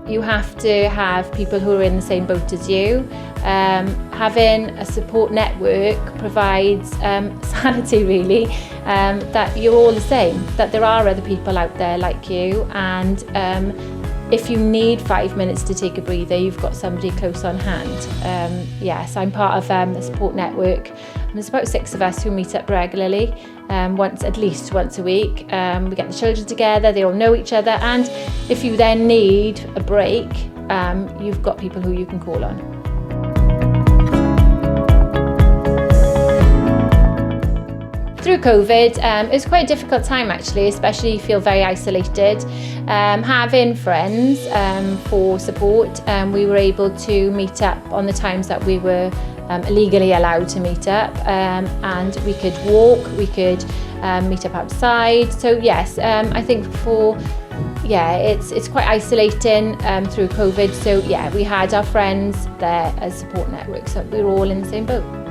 You have to have people who are in the same boat as you. Having a support network provides sanity, really, that you're all the same, that there are other people out there like you, and if you need 5 minutes to take a breather, you've got somebody close on hand. Yes, I'm part of the support network. There's about 6 of us who meet up regularly, at least once a week. We get the children together, they all know each other, and if you then need a break, you've got people who you can call on. Through COVID, it was quite a difficult time actually, especially you feel very isolated. Having friends for support, we were able to meet up on the times that we were legally allowed to meet up, and we could walk, we could meet up outside. So yes, I think it's quite isolating through COVID. So yeah, we had our friends there as support networks, so we were all in the same boat.